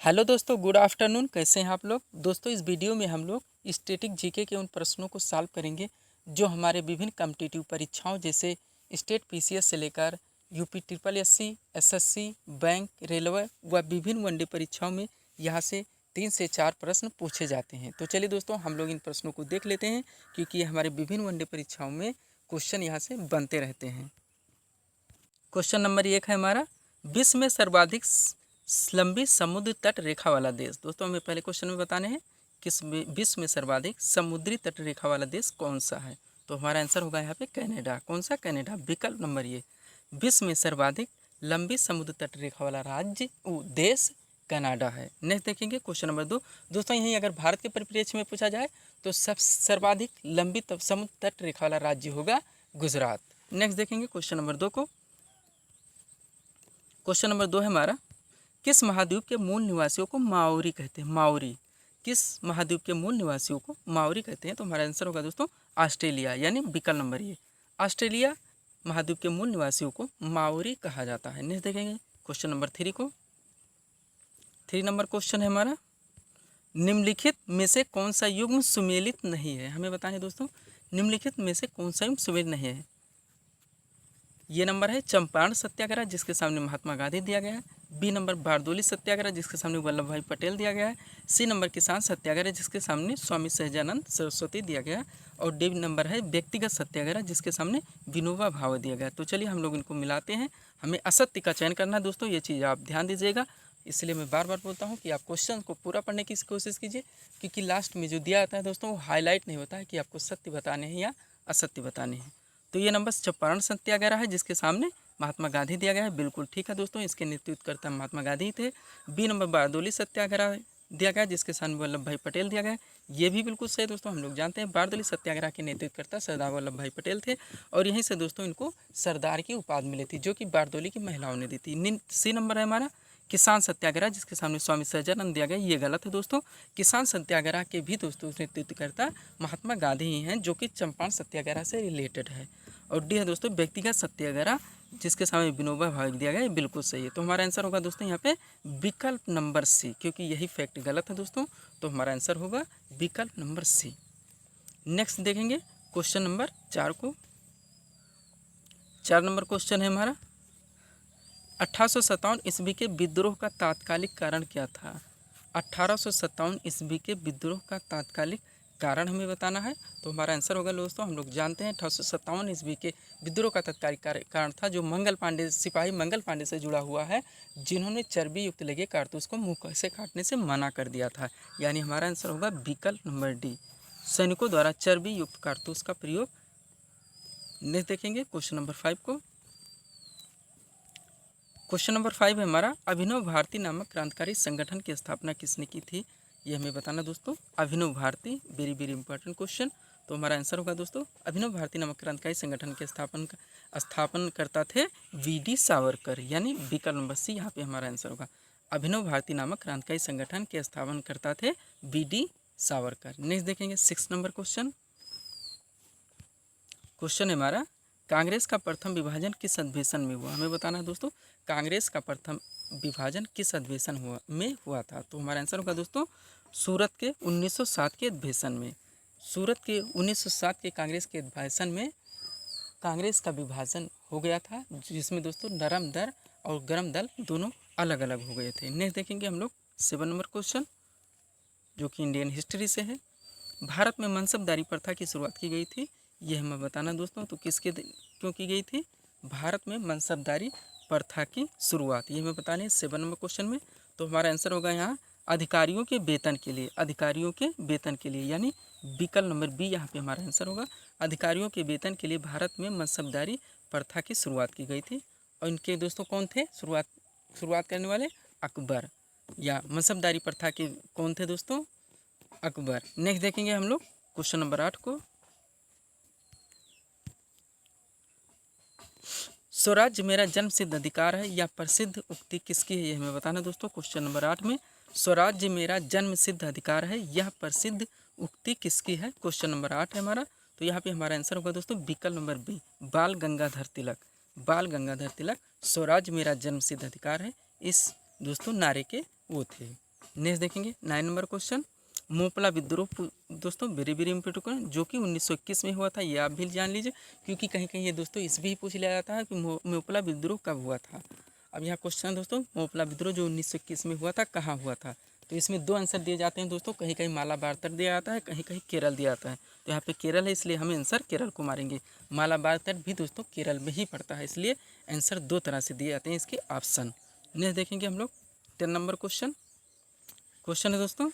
Hello दोस्तों, good afternoon. कैसे हैं आप लोग? दोस्तों, इस वीडियो में हम लोग स्टैटिक जीके के उन प्रश्नों को सॉल्व करेंगे जो हमारे विभिन्न कॉम्पिटिटिव परीक्षाओं जैसे स्टेट पीसीएस से लेकर UP triple SC, SSC, bank, railway व विभिन्न वनडे परीक्षाओं में यहाँ से 3 से 4 प्रश्न पूछे जाते हैं। तो चलिए दोस्तों, हम लोग इन प्रश्नों को देख लेते हैं क्योंकि हमारे विभिन्न वनडे परीक्षाओं में क्वेश्चन यहाँ से बनते रहते हैं। क्वेश्चन नंबर 1 है हमारा, विश्व में सर्वाधिक लंबी समुद्र तट रेखा वाला देश। दोस्तों, हमें पहले क्वेश्चन में बताने हैं किस विश्व में सर्वाधिक समुद्री तट रेखा वाला देश कौन सा है। तो हमारा आंसर होगा यहाँ पे कनाडा। कौन सा? कनाडा। विकल्प नंबर ये, विश्व में सर्वाधिक लंबी समुद्र तट रेखा वाला राज्य देश कनाडा है। नेक्स्ट देखेंगे क्वेश्चन नंबर 2। दोस्तों, यहीं अगर भारत के परिप्रेक्ष्य में पूछा जाए तो सर्वाधिक लंबी समुद्र तट रेखा वाला राज्य होगा गुजरात। नेक्स्ट देखेंगे क्वेश्चन नंबर 2 को। क्वेश्चन नंबर 2 है हमारा, किस महाद्वीप के मूल निवासियों को माओरी कहते हैं? माओरी किस महाद्वीप के मूल निवासियों को माओरी कहते हैं? तो हमारा आंसर होगा दोस्तों ऑस्ट्रेलिया, यानी विकल्प नंबर ये, ऑस्ट्रेलिया महाद्वीप के मूल निवासियों को माओरी कहा जाता है। नेक्स्ट देखेंगे क्वेश्चन नंबर 3 को। 3 नंबर क्वेश्चन है हमारा, निम्नलिखित में से कौन सा युग्म सुमेलित नहीं है? हमें बताएं दोस्तों, निम्नलिखित में से कौन सा युग्म सुमेलित नहीं है। ये नंबर है चंपारण सत्याग्रह जिसके सामने महात्मा गांधी दिया गया है। बी नंबर बारदोली सत्याग्रह जिसके सामने वल्लभ भाई पटेल दिया गया है। सी नंबर किसान सत्याग्रह जिसके सामने स्वामी सहजानंद सरस्वती दिया गया है। और डी नंबर है व्यक्तिगत सत्याग्रह जिसके सामने विनोबा भावे दिया गया। तो चलिए हम लोग इनको मिलाते हैं। हमें असत्य का चयन करना है दोस्तों, ये चीज़ आप ध्यान दीजिएगा। इसलिए मैं बार बार बोलता हूँ कि आप क्वेश्चन को पूरा पढ़ने की कोशिश कीजिए, क्योंकि लास्ट में जो दिया जाता है दोस्तों वो हाईलाइट नहीं होता है कि आपको सत्य बताने हैं या असत्य बताने हैं। तो ये नंबर चंपारण सत्याग्रह है जिसके सामने महात्मा गांधी दिया गया है। बिल्कुल ठीक है दोस्तों, इसके नेतृत्वकर्ता महात्मा गांधी थे। बी नंबर बारदोली सत्याग्रह दिया गया जिसके सामने वल्लभ भाई पटेल दिया गया। ये भी बिल्कुल सही दोस्तों, हम लोग जानते हैं बारदोली सत्याग्रह के नेतृत्वकर्ता सरदार वल्लभ भाई पटेल थे और यहीं से दोस्तों इनको सरदार की उपाधि मिली थी जो कि बारदोली की महिलाओं ने दी थी। सी नंबर है हमारा किसान सत्याग्रह जिसके सामने स्वामी सहजानंद दिया गया। ये गलत है दोस्तों, किसान सत्याग्रह के भी दोस्तों नेतृत्वकर्ता महात्मा गांधी ही हैं जो कि चंपारण सत्याग्रह से रिलेटेड है। और डी है दोस्तों व्यक्तिगत सत्याग्रह जिसके सामने विनोबा भावे दिया गया है। बिल्कुल सही है। तो हमारा आंसर होगा दोस्तों यहाँ पे विकल्प नंबर सी, क्योंकि यही फैक्ट गलत है दोस्तों। तो हमारा आंसर होगा विकल्प नंबर सी। नेक्स्ट देखेंगे क्वेश्चन नंबर 4 को। 4 नंबर क्वेश्चन है हमारा, 1857 ईस्वी के विद्रोह का तात्कालिक कारण क्या था? 1857 ईस्वी के विद्रोह का तात्कालिक कारण हमें बताना है। तो हमारा आंसर होगा दोस्तों, हम लोग जानते हैं 1857 ईस्वी के विद्रोह का तात्कालिक कारण था जो मंगल पांडे, सिपाही मंगल पांडे से जुड़ा हुआ है, जिन्होंने चर्बी युक्त लगे कारतूस को मुंह से काटने से मना कर दिया था। यानी हमारा आंसर होगा विकल्प नंबर डी, सैनिकों द्वारा चर्बी युक्त कारतूस का प्रयोग। नेक्स्ट देखेंगे क्वेश्चन नंबर 5 को। क्वेश्चन नंबर 5 है हमारा, अभिनव भारती नामक क्रांतिकारी संगठन की स्थापना किसने की थी? ये हमें बताना दोस्तों। Abhinav Bharti, very very important question. तो हमारा आंसर होगा दोस्तों अभिनव भारती नामक क्रांतिकारी संगठन के स्थापन करता थे वीडी सावरकर, यानी विकल्प नंबर सी यहाँ पे हमारा आंसर होगा। अभिनव भारती नामक क्रांतिकारी संगठन के स्थापन करता थे वीडी सावरकर। नेक्स्ट देखेंगे 6 नंबर क्वेश्चन। क्वेश्चन है हमारा, कांग्रेस का प्रथम विभाजन किस अधिवेशन में हुआ? हमें बताना है दोस्तों कांग्रेस का प्रथम विभाजन किस अधिवेशन में हुआ था। तो हमारा आंसर होगा दोस्तों सूरत के 1907 के अधिवेशन में। सूरत के 1907 के कांग्रेस के अधिवेशन में कांग्रेस का विभाजन हो गया था, जिसमें दोस्तों नरम दल और गरम दल दोनों अलग अलग हो गए थे। नेक्स्ट देखेंगे हम लोग 7 नंबर क्वेश्चन जो कि इंडियन हिस्ट्री से है। भारत में मनसबदारी प्रथा की शुरुआत की गई थी, ये हमें बताना दोस्तों। तो किसके क्यों की गई थी भारत में मनसबदारी प्रथा की शुरुआत? ये हमें बताने हैं 7 नंबर क्वेश्चन में। तो हमारा आंसर होगा यहाँ अधिकारियों के वेतन के लिए, अधिकारियों के वेतन के लिए, यानी विकल्प नंबर बी यहाँ पे हमारा आंसर होगा। अधिकारियों के वेतन के लिए भारत में मनसबदारी प्रथा की शुरुआत की गई थी। और इनके दोस्तों कौन थे शुरुआत करने वाले? अकबर, या मनसबदारी प्रथा के कौन थे दोस्तों? अकबर। नेक्स्ट देखेंगे हम लोग क्वेश्चन नंबर 8 को। स्वराज्य मेरा जन्म सिद्ध अधिकार है, यह प्रसिद्ध उक्ति किसकी है? ये हमें बताना दोस्तों। क्वेश्चन नंबर 8 में स्वराज्य मेरा जन्म सिद्ध अधिकार है, यह प्रसिद्ध उक्ति किसकी है? क्वेश्चन नंबर 8 है हमारा। तो यहाँ पे हमारा आंसर होगा दोस्तों विकल्प नंबर बी, बाल गंगाधर तिलक। बाल गंगाधर तिलक स्वराज्य मेरा जन्म सिद्ध अधिकार है, इस दोस्तों नारे के वो थे। नेक्स्ट देखेंगे 9 नंबर क्वेश्चन, मोपला विद्रोह दोस्तों वेरी वेरी इंपॉर्टेंट, जो कि 1921 में हुआ था। ये आप भी जान लीजिए, क्योंकि कहीं कहीं ये दोस्तों इस भी पूछ लिया जाता है कि मोपला विद्रोह कब हुआ था। अब यहाँ क्वेश्चन दोस्तों, मोपला विद्रोह जो 1921 में हुआ था कहाँ हुआ था, तो इसमें 2 आंसर दिए जाते हैं दोस्तों, कहीं कहीं मालाबार दिया जाता है, कहीं कहीं केरल दिया जाता है। तो यहाँ पे केरल है, इसलिए हम आंसर केरल को मारेंगे। मालाबार तट भी दोस्तों केरल में ही पड़ता है, इसलिए आंसर 2 तरह से दिए जाते हैं इसके ऑप्शन। नेक्स्ट देखेंगे हम लोग 10 नंबर क्वेश्चन है दोस्तों,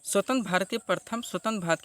स्वतंत्र भारत के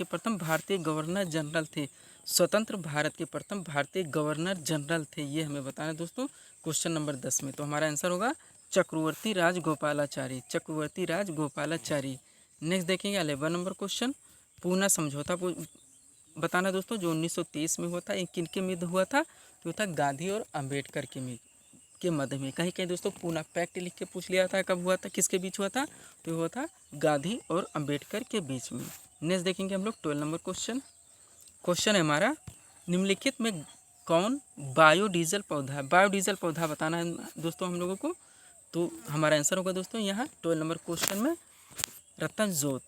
प्रथम भारतीय गवर्नर जनरल थे। स्वतंत्र भारत के प्रथम भारतीय गवर्नर जनरल थे, ये हमें बताना है दोस्तों क्वेश्चन नंबर 10 में। तो हमारा आंसर होगा चक्रवर्ती राजगोपालाचारी। नेक्स्ट देखेंगे 11 नंबर क्वेश्चन, पूना समझौता बताना दोस्तों, जो 1923 में हुआ था। एक किनके मध्य हुआ था, तो था गांधी और अम्बेडकर के मध्य में। कहीं कहीं दोस्तों पूना पैक्ट लिख के पूछ लिया था, कब हुआ था, किसके बीच हुआ था, तो हुआ था गांधी और अम्बेडकर के बीच में। नेक्स्ट देखेंगे हम लोग 12 नंबर क्वेश्चन है हमारा, निम्नलिखित में कौन बायोडीजल पौधा बताना है दोस्तों हम लोगों को। तो हमारा आंसर होगा दोस्तों यहाँ 12 नंबर क्वेश्चन में रतन जोत,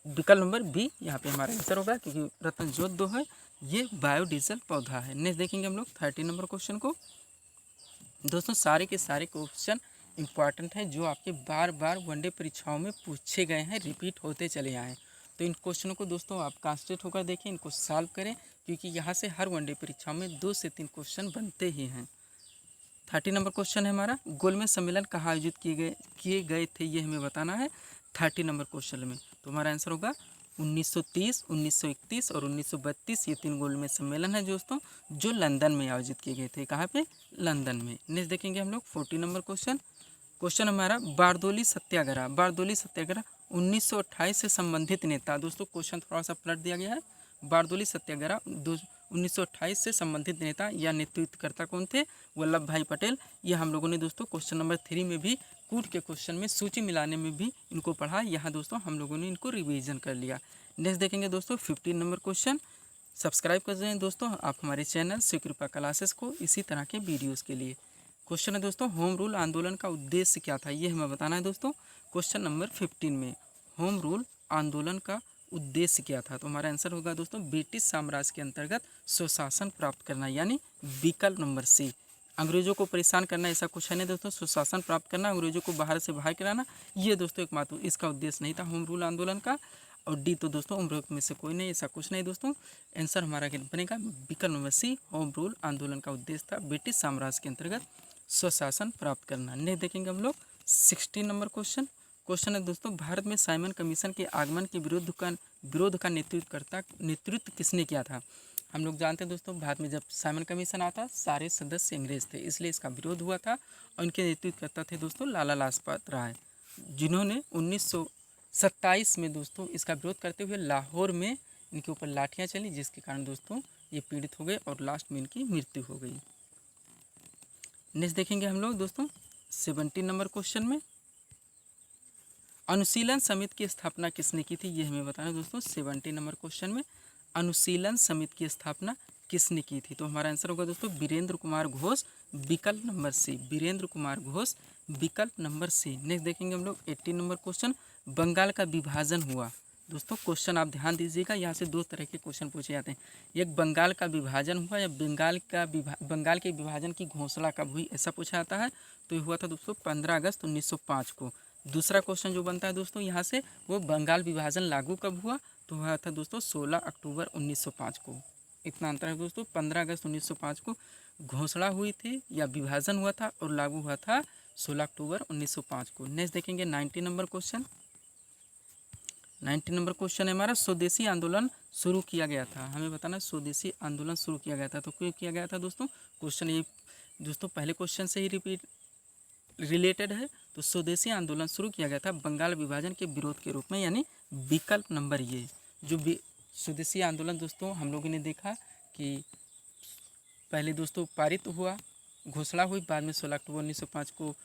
विकल्प नंबर बी यहाँ पे हमारा आंसर होगा, क्योंकि रतन जोत 2 है, ये बायोडीजल पौधा है। नेक्स्ट देखेंगे हम लोग 13 नंबर क्वेश्चन को। दोस्तों सारे के सारे क्वेश्चन इंपॉर्टेंट हैं, जो आपके बार बार वनडे परीक्षाओं में पूछे गए हैं, रिपीट होते चले आए। तो इन क्वेश्चनों को दोस्तों आप कॉन्सेंट्रेट होकर देखें, इनको सॉल्व करें, क्योंकि यहाँ से हर वनडे परीक्षाओं में 2 से 3 क्वेश्चन बनते ही हैं। 30 नंबर क्वेश्चन है हमारा, गोलमेज सम्मेलन कहाँ आयोजित किए गए थे, ये हमें बताना है 30 नंबर क्वेश्चन में। तो हमारा आंसर होगा 1930, 1931 और 1932, ये 3 गोलमेज सम्मेलन है दोस्तों, जो लंदन में आयोजित किए गए थे। कहाँ पे, लंदन में। नेक्स्ट देखेंगे हम लोग 40 नंबर क्वेश्चन हमारा, बारदोली सत्याग्रह 1928 से संबंधित नेता। दोस्तों क्वेश्चन थोड़ा सा पलट दिया गया है, बारदोली सत्याग्रह 1928 से संबंधित नेता या नेतृत्वकर्ता कौन थे, वल्लभ भाई पटेल। ये हम लोगों ने दोस्तों क्वेश्चन नंबर 3 में भी कूट के क्वेश्चन में सूची मिलाने में भी इनको पढ़ा, यहाँ दोस्तों हम लोगों ने इनको रिवीजन कर लिया। नेक्स्ट देखेंगे दोस्तों 15 नंबर क्वेश्चन, सब्सक्राइब कर दें दोस्तों आप हमारे चैनल शिवकृपा क्लासेस को इसी तरह के वीडियोस के लिए। क्वेश्चन है दोस्तों, होम रूल आंदोलन का उद्देश्य क्या था, ये हमें बताना है दोस्तों क्वेश्चन नंबर 15 में। होम रूल आंदोलन का उद्देश्य क्या था, तो हमारा आंसर होगा दोस्तों ब्रिटिश साम्राज्य के अंतर्गत सुशासन प्राप्त करना, यानी विकल्प नंबर सी। अंग्रेजों को परेशान करना ऐसा कुछ है नहीं दोस्तों, सुशासन प्राप्त करना, अंग्रेजों को बाहर से बाहर कराना, ये दोस्तों एकमात्र इसका उद्देश्य नहीं था होम रूल आंदोलन का। और डी तो दोस्तों उम्र में से कोई नहीं, ऐसा कुछ नहीं दोस्तों। आंसर हमारा क्या बनेगा, विकल्प नंबर सी, होम रूल आंदोलन का उद्देश्य था ब्रिटिश साम्राज्य के अंतर्गत स्वशासन प्राप्त करना। नेक्स्ट देखेंगे हम लोग 16 नंबर क्वेश्चन है दोस्तों, भारत में साइमन कमीशन के आगमन के विरोध का नेतृत्व किसने किया था। हम लोग जानते हैं दोस्तों, भारत में जब साइमन कमीशन आता सारे सदस्य अंग्रेज थे, इसलिए इसका विरोध हुआ था, और इनके नेतृत्वकर्ता थे दोस्तों लाला लाजपत राय, जिन्होंने 1927 में दोस्तों इसका विरोध करते हुए लाहौर में इनके ऊपर लाठियाँ चली, जिसके कारण दोस्तों ये पीड़ित हो गए और लास्ट में इनकी मृत्यु हो गई। नेक्स्ट देखेंगे हम लोग दोस्तों 17 नंबर क्वेश्चन में, अनुशीलन समिति की स्थापना किसने की थी, ये हमें बताना है दोस्तों 17 नंबर क्वेश्चन में। अनुशीलन समिति की स्थापना किसने की थी, तो हमारा आंसर होगा दोस्तों वीरेंद्र कुमार घोष, विकल्प नंबर सी, वीरेंद्र कुमार घोष, विकल्प नंबर सी। नेक्स्ट देखेंगे हम लोग 18 नंबर क्वेश्चन, बंगाल का विभाजन हुआ। दोस्तों क्वेश्चन आप ध्यान दीजिएगा, यहाँ से 2 तरह के क्वेश्चन पूछे जाते हैं, एक बंगाल का विभाजन हुआ या बंगाल के विभाजन की घोषणा कब हुई, ऐसा पूछा जाता है। तो ये हुआ था दोस्तों 15 अगस्त 1905 को। दूसरा क्वेश्चन जो बनता है दोस्तों यहाँ से, वो बंगाल विभाजन लागू कब हुआ, तो हुआ था दोस्तों 16 अक्टूबर 1905 को। इतना अंतर है दोस्तों, 15 अगस्त 1905 को घोषणा हुई थी या विभाजन हुआ था, और लागू हुआ था 16 अक्टूबर 1905 को। नेक्स्ट देखेंगे 19 नंबर क्वेश्चन है हमारा, स्वदेशी आंदोलन शुरू किया गया था, हमें बताना स्वदेशी आंदोलन शुरू किया गया था, तो क्यों किया गया था दोस्तों, क्वेश्चन ये दोस्तों पहले क्वेश्चन से ही रिलेटेड है। तो स्वदेशी आंदोलन शुरू किया गया था बंगाल विभाजन के विरोध के रूप में, यानी विकल्प नंबर ये। जो स्वदेशी आंदोलन दोस्तों हम लोगों ने देखा कि पहले दोस्तों पारित हुआ, घोषणा हुई, बाद में 16 अक्टूबर 1905 को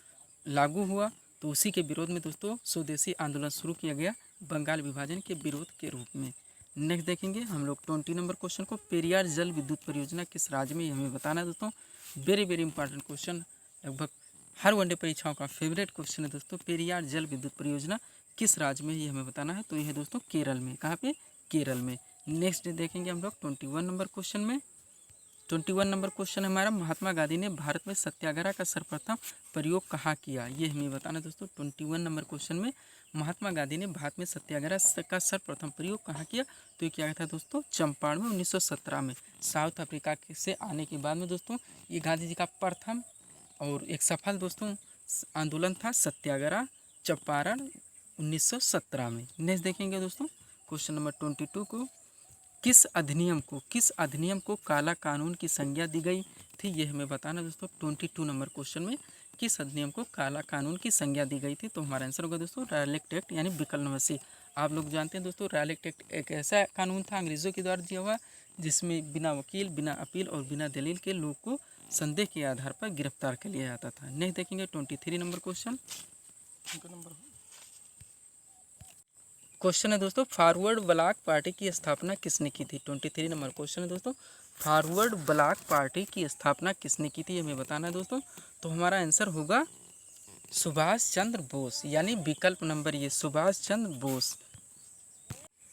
लागू हुआ, तो उसी के विरोध में दोस्तों स्वदेशी आंदोलन शुरू किया गया बंगाल विभाजन के विरोध के रूप में। नेक्स्ट देखेंगे हम लोग 20 नंबर क्वेश्चन को, पेरियार जल विद्युत परियोजना किस राज्य में, हमें बताना है दोस्तों। वेरी वेरी इंपॉर्टेंट क्वेश्चन, लगभग हर वनडे परीक्षाओं का फेवरेट क्वेश्चन है दोस्तों, पेरियार जल विद्युत परियोजना किस राज्य में, ये हमें बताना है। तो ये है दोस्तों केरल में। कहाँ पे? केरल में। नेक्स्ट देखेंगे हम लोग 21 नंबर क्वेश्चन में। 21 नंबर क्वेश्चन हमारा, महात्मा गांधी ने भारत में सत्याग्रह का सर्वप्रथम प्रयोग कहाँ किया, ये हमें बताना दोस्तों। 21 नंबर क्वेश्चन में महात्मा गांधी ने भारत में सत्याग्रह का सर्वप्रथम प्रयोग कहाँ किया, तो ये क्या था दोस्तों, चंपारण में 1917 में। साउथ अफ्रीका से आने के बाद में दोस्तों ये गांधी जी का प्रथम और एक सफल दोस्तों आंदोलन था सत्याग्रह चंपारण 1917 में। नेक्स्ट देखेंगे दोस्तों क्वेश्चन नंबर 22 को, किस अधिनियम को काला कानून की संज्ञा दी गई थी, ये हमें बताना दोस्तों। 22 नंबर क्वेश्चन में किस अधिनियम को काला कानून की संज्ञा दी गई थी, तो हमारा आंसर होगा दोस्तों रॉयलेट एक्ट, यानी विकल्प नंबर सी। आप लोग जानते हैं दोस्तों रॉयलेट एक्ट एक ऐसा कानून था अंग्रेजों के द्वारा दिया हुआ, जिसमें बिना वकील, बिना अपील और बिना दलील के लोग को संदेह के आधार पर गिरफ्तार कर लिया जाता था। नेक्स्ट देखेंगे 23 नंबर क्वेश्चन। क्वेश्चन है दोस्तों, फॉरवर्ड ब्लॉक पार्टी की स्थापना किसने की थी। 23 नंबर क्वेश्चन है दोस्तों, फॉरवर्ड ब्लॉक पार्टी की स्थापना किसने की थी, हमें बताना है दोस्तों। तो हमारा आंसर होगा सुभाष चंद्र बोस, यानी विकल्प नंबर ये सुभाष चंद्र बोस।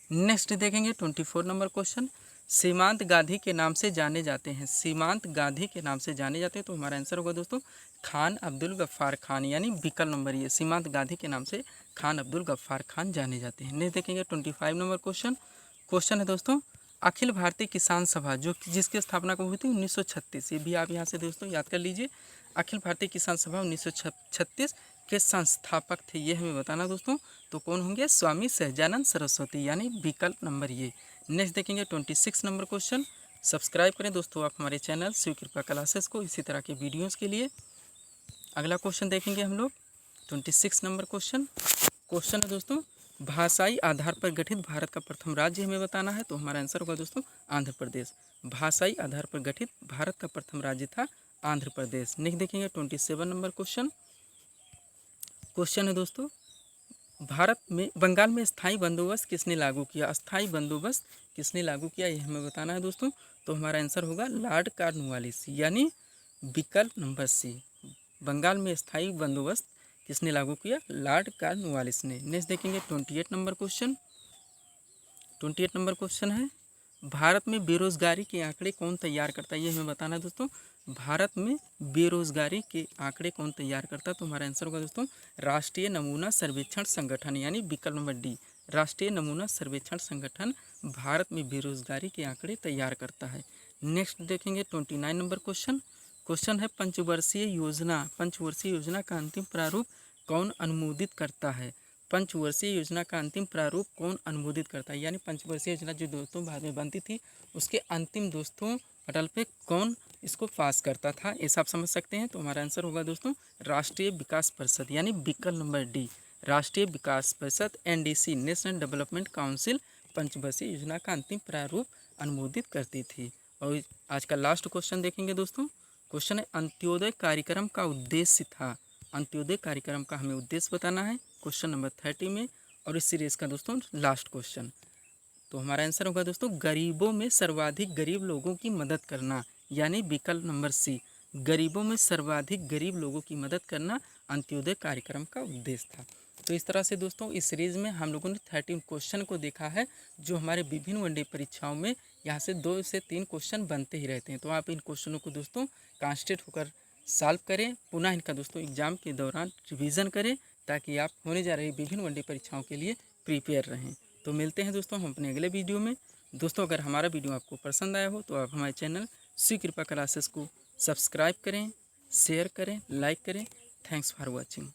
नेक्स्ट देखेंगे 24 नंबर क्वेश्चन, सीमांत गांधी के नाम से जाने जाते हैं, सीमांत गांधी के नाम से जाने जाते हैं, तो हमारा आंसर होगा दोस्तों खान अब्दुल गफ्फार खान, यानी विकल्प नंबर ये सीमांत गांधी के नाम से खान अब्दुल गफ्फार खान जाने जाते हैं। नेक्स्ट देखेंगे 25 नंबर क्वेश्चन है दोस्तों, अखिल भारतीय किसान सभा जो जिसकी स्थापना कब हुई थी 1936, ये भी आप यहाँ से दोस्तों याद कर लीजिए। अखिल भारतीय किसान सभा 1936 के संस्थापक थे, ये हमें बताना दोस्तों। तो कौन होंगे, स्वामी सहजानंद सरस्वती, यानी विकल्प नंबर ये। नेक्स्ट देखेंगे 26 नंबर क्वेश्चन। सब्सक्राइब करें दोस्तों आप हमारे चैनल शिव कृपा क्लासेस को इसी तरह के वीडियोस के लिए। अगला क्वेश्चन देखेंगे हम लोग 26 नंबर क्वेश्चन है दोस्तों, भाषाई आधार पर गठित भारत का प्रथम राज्य हमें बताना है, तो हमारा आंसर होगा दोस्तों आंध्र प्रदेश। भाषाई आधार पर गठित भारत का प्रथम राज्य था आंध्र प्रदेश। नेक्स्ट देखेंगे 27 नंबर क्वेश्चन है दोस्तों, भारत में बंगाल में स्थायी बंदोबस्त किसने लागू किया, स्थायी बंदोबस्त किसने लागू किया, ये हमें बताना है दोस्तों। तो हमारा आंसर होगा लॉर्ड कॉर्नवालिस, यानी विकल्प नंबर सी। बंगाल में स्थायी बंदोबस्त किसने लागू किया, लॉर्ड कॉर्नवालिस ने। नेक्स्ट देखेंगे 28 नंबर क्वेश्चन है, भारत में बेरोजगारी के आंकड़े कौन तैयार करता है, ये हमें बताना है दोस्तों। भारत में बेरोजगारी के आंकड़े कौन तैयार करता है, तो हमारा आंसर होगा दोस्तों राष्ट्रीय नमूना सर्वेक्षण संगठन, यानी विकल्प नंबर डी। राष्ट्रीय नमूना सर्वेक्षण संगठन भारत में बेरोजगारी के आंकड़े तैयार करता है। नेक्स्ट देखेंगे 29 नंबर क्वेश्चन है, पंचवर्षीय योजना का अंतिम प्रारूप कौन अनुमोदित करता है, पंचवर्षीय योजना का अंतिम प्रारूप कौन अनुमोदित करता है, यानी पंचवर्षीय योजना जो दोस्तों बाद में बनती थी उसके अंतिम दोस्तों पटल पे कौन इसको पास करता था, ऐसा आप समझ सकते हैं। तो हमारा आंसर होगा दोस्तों राष्ट्रीय विकास परिषद, यानी विकल्प नंबर डी। राष्ट्रीय विकास परिषद NDC, नेशनल डेवलपमेंट काउंसिल पंचवर्षीय योजना का अंतिम प्रारूप अनुमोदित करती थी। और आज का लास्ट क्वेश्चन देखेंगे दोस्तों, क्वेश्चन है अंत्योदय कार्यक्रम का उद्देश्य था, अंत्योदय कार्यक्रम का हमें उद्देश्य बताना है क्वेश्चन नंबर 30 में, और इस सीरीज का दोस्तों लास्ट क्वेश्चन। तो हमारा आंसर होगा दोस्तों गरीबों में सर्वाधिक गरीब लोगों की मदद करना, यानी विकल्प नंबर सी। गरीबों में सर्वाधिक गरीब लोगों की मदद करना अंत्योदय कार्यक्रम का उद्देश्य था। तो इस तरह से दोस्तों इस सीरीज़ में हम लोगों ने 13 क्वेश्चन को देखा है, जो हमारे विभिन्न वनडे परीक्षाओं में यहाँ से 2 से 3 क्वेश्चन बनते ही रहते हैं। तो आप इन क्वेश्चनों को दोस्तों कॉन्सेंट्रेट होकर सॉल्व करें, पुनः इनका दोस्तों एग्जाम के दौरान रिवीजन करें, ताकि आप होने जा रही विभिन्न वनडे परीक्षाओं के लिए प्रिपेयर रहें। तो मिलते हैं दोस्तों हम अपने अगले वीडियो में। दोस्तों अगर हमारा वीडियो आपको पसंद आया हो तो आप हमारे चैनल शिव कृपा क्लासेस को सब्सक्राइब करें, शेयर करें, लाइक करें। Thanks for watching.